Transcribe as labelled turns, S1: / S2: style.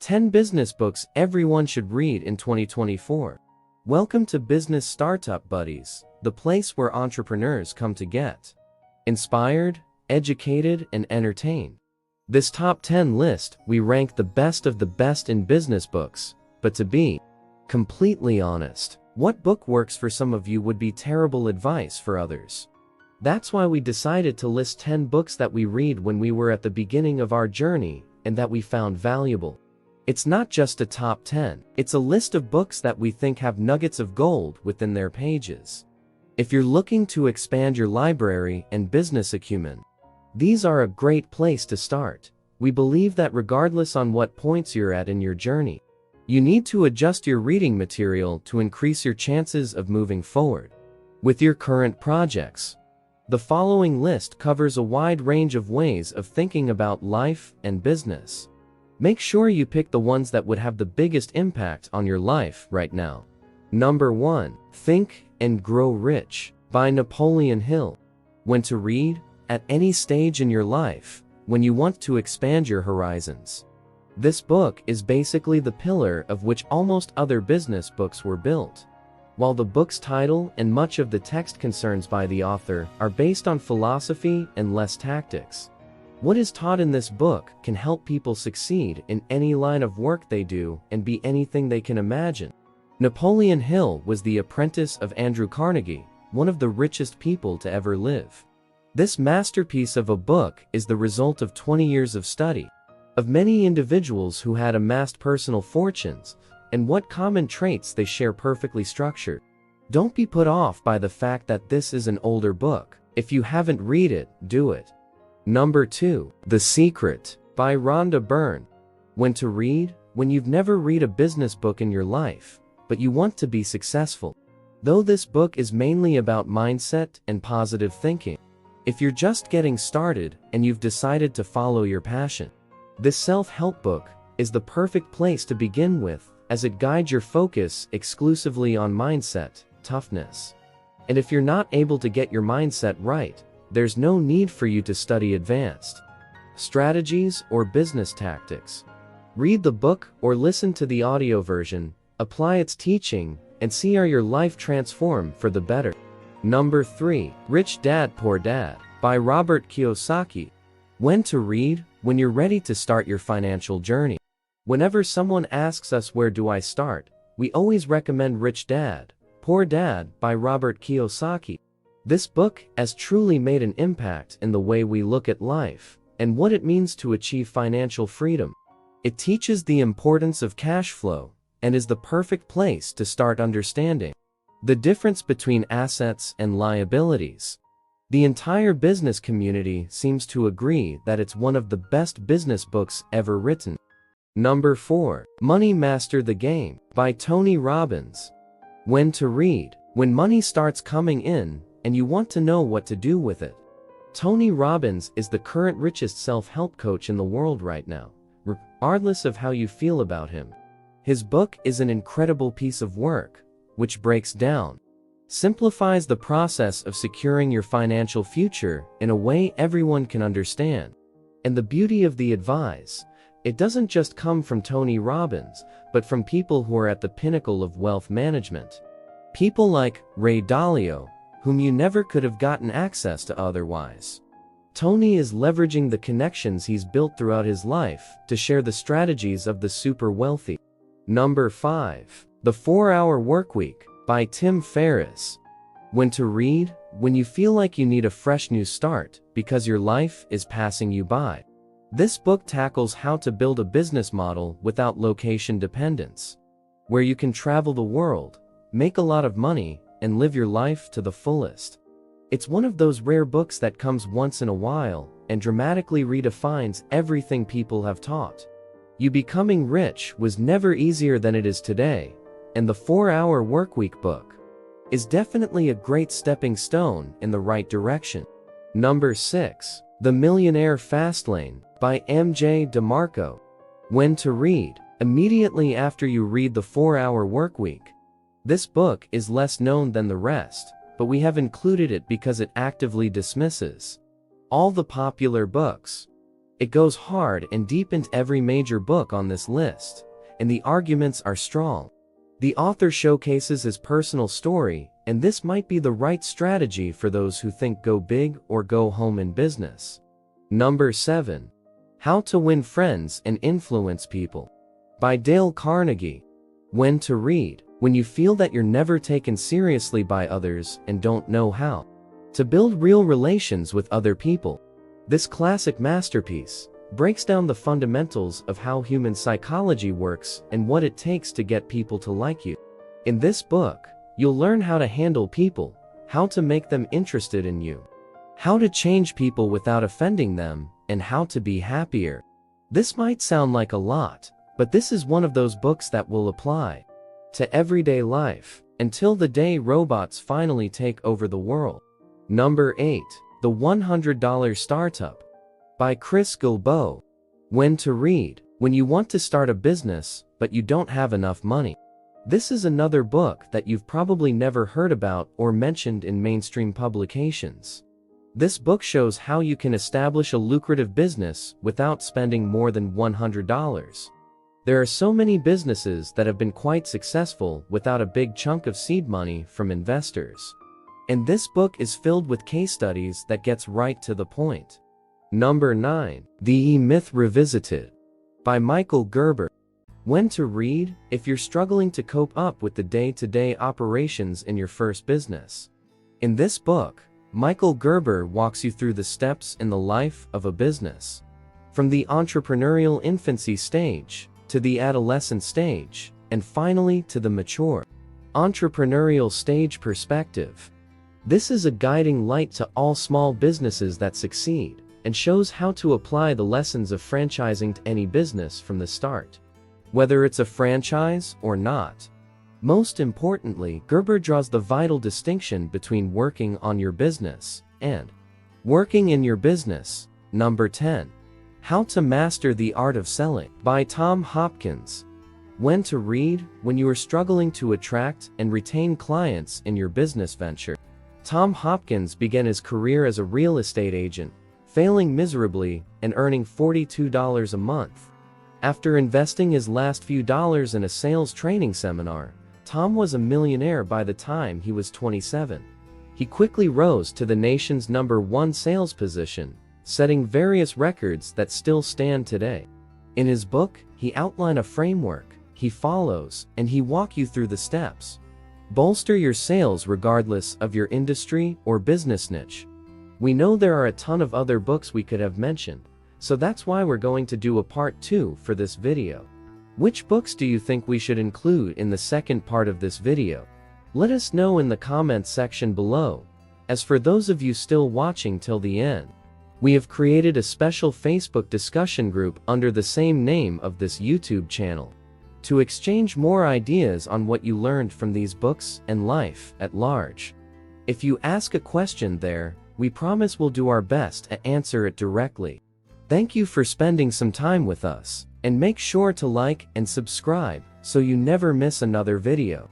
S1: 10 business books everyone should read in 2024. Welcome to Business Startup Buddies, the place where entrepreneurs come to get inspired, educated, and entertained. This top 10 list, we rank the best of the best in business books, but to be completely honest, what book works for some of you would be terrible advice for others. That's why we decided to list 10 books that we read when we were at the beginning of our journey and that we found valuable. It's not just a top 10, it's a list of books that we think have nuggets of gold within their pages. If you're looking to expand your library and business acumen, these are a great place to start. We believe that regardless on what points you're at in your journey, you need to adjust your reading material to increase your chances of moving forward with your current projects. The following list covers a wide range of ways of thinking about life and business. Make sure you pick the ones that would have the biggest impact on your life right now. Number 1. Think and Grow Rich by Napoleon Hill. When to read? At any stage in your life, when you want to expand your horizons. This book is basically the pillar of which almost other business books were built. While the book's title and much of the text concerns by the author are based on philosophy and less tactics, what is taught in this book can help people succeed in any line of work they do and be anything they can imagine. Napoleon Hill was the apprentice of Andrew Carnegie, one of the richest people to ever live. This masterpiece of a book is the result of 20 years of study of many individuals who had amassed personal fortunes and what common traits they share perfectly structured. Don't be put off by the fact that this is an older book. If you haven't read it, do it. Number 2. The Secret by Rhonda Byrne. When to read? When you've never read a business book in your life, but you want to be successful. Though this book is mainly about mindset and positive thinking, if you're just getting started and you've decided to follow your passion, this self-help book is the perfect place to begin with, as it guides your focus exclusively on mindset, toughness. And if you're not able to get your mindset right, there's no need for you to study advanced strategies or business tactics. Read the book or listen to the audio version, apply its teaching, and see how your life transform for the better. Number 3. Rich Dad Poor Dad by Robert Kiyosaki. When to read? When you're ready to start your financial journey. Whenever someone asks us where do I start, we always recommend Rich Dad, Poor Dad by Robert Kiyosaki. This book has truly made an impact in the way we look at life and what it means to achieve financial freedom. It teaches the importance of cash flow and is the perfect place to start understanding the difference between assets and liabilities. The entire business community seems to agree that it's one of the best business books ever written. Number 4. Money Master the Game by Tony Robbins. When to read? When money starts coming in and you want to know what to do with it. Tony Robbins is the current richest self-help coach in the world right now, regardless of how you feel about him. His book is an incredible piece of work, which breaks down, simplifies the process of securing your financial future in a way everyone can understand. And the beauty of the advice, it doesn't just come from Tony Robbins, but from people who are at the pinnacle of wealth management. People like Ray Dalio, whom you never could have gotten access to otherwise. Tony is leveraging the connections he's built throughout his life to share the strategies of the super wealthy. Number 5. The 4-Hour Workweek by Tim Ferriss. When to read? When you feel like you need a fresh new start because your life is passing you by. This book tackles how to build a business model without location dependence, where you can travel the world, make a lot of money, and live your life to the fullest. It's one of those rare books that comes once in a while and dramatically redefines everything people have taught. You becoming rich was never easier than it is today, and the 4-Hour Workweek book is definitely a great stepping stone in the right direction. Number 6. The Millionaire Fastlane by MJ DeMarco. When to read? Immediately after you read the 4-Hour Workweek. This book is less known than the rest, but we have included it because it actively dismisses all the popular books. It goes hard and deep into every major book on this list, and the arguments are strong. The author showcases his personal story, and this might be the right strategy for those who think go big or go home in business. Number 7. How to Win Friends and Influence People by Dale Carnegie. When to read. When you feel that you're never taken seriously by others and don't know how to build real relations with other people. This classic masterpiece breaks down the fundamentals of how human psychology works and what it takes to get people to like you. In this book, you'll learn how to handle people, how to make them interested in you, how to change people without offending them, and how to be happier. This might sound like a lot, but this is one of those books that will apply to everyday life until the day robots finally take over the world. Number 8. The $100 Startup by Chris Guillebeau. When to read. When you want to start a business, but you don't have enough money. This is another book that you've probably never heard about or mentioned in mainstream publications. This book shows how you can establish a lucrative business without spending more than $100. There are so many businesses that have been quite successful without a big chunk of seed money from investors. And this book is filled with case studies that gets right to the point. Number 9. The E-Myth Revisited by Michael Gerber. When to read. If you're struggling to cope up with the day-to-day operations in your first business. In this book, Michael Gerber walks you through the steps in the life of a business. From the entrepreneurial infancy stage, to the adolescent stage, and finally to the mature entrepreneurial stage perspective. This is a guiding light to all small businesses that succeed, and shows how to apply the lessons of franchising to any business from the start, whether it's a franchise or not. Most importantly, Gerber draws the vital distinction between working on your business and working in your business. Number 10. How to Master the Art of Selling by Tom Hopkins. When to read. When you are struggling to attract and retain clients in your business venture. Tom Hopkins began his career as a real estate agent, failing miserably and earning $42 a month. After investing his last few dollars in a sales training seminar, Tom was a millionaire by the time he was 27. He quickly rose to the nation's #1 sales position, setting various records that still stand today. In his book, he outlined a framework he follows, and he walks you through the steps. Bolster your sales regardless of your industry or business niche. We know there are a ton of other books we could have mentioned, so that's why we're going to do a part 2 for this video. Which books do you think we should include in the second part of this video? Let us know in the comments section below. As for those of you still watching till the end, we have created a special Facebook discussion group under the same name of this YouTube channel, to exchange more ideas on what you learned from these books and life at large. If you ask a question there, we promise we'll do our best to answer it directly. Thank you for spending some time with us, and make sure to like and subscribe so you never miss another video.